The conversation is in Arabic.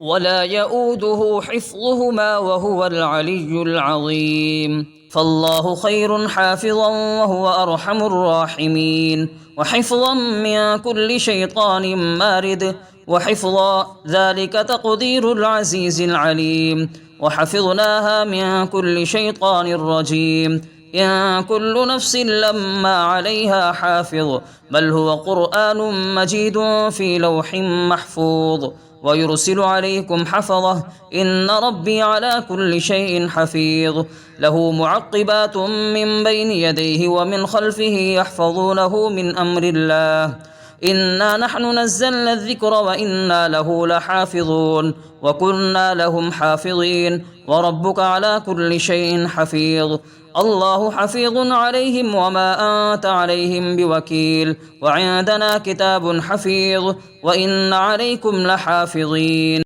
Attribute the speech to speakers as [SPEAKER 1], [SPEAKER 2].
[SPEAKER 1] ولا يؤوده حفظهما وهو العلي العظيم. فالله خير حافظا وهو أرحم الراحمين، وحفظا من كل شيطان مارد، وحفظا ذلك تقدير العزيز العليم. وحفظناها من كل شيطان رجيم. إن كل نفس لما عليها حافظ، بل هو قرآن مجيد في لوح محفوظ. ويرسل عليكم حفظة، إن ربي على كل شيء حفيظ. له معقبات من بين يديه ومن خلفه يحفظونه من أمر الله. إنا نحن نزلنا الذكر وإنا له لحافظون، وكنا لهم حافظين، وربك على كل شيء حفيظ. الله حفيظ عليهم وما أنت عليهم بوكيل، وعندنا كتاب حفيظ وإن عليكم لحافظين.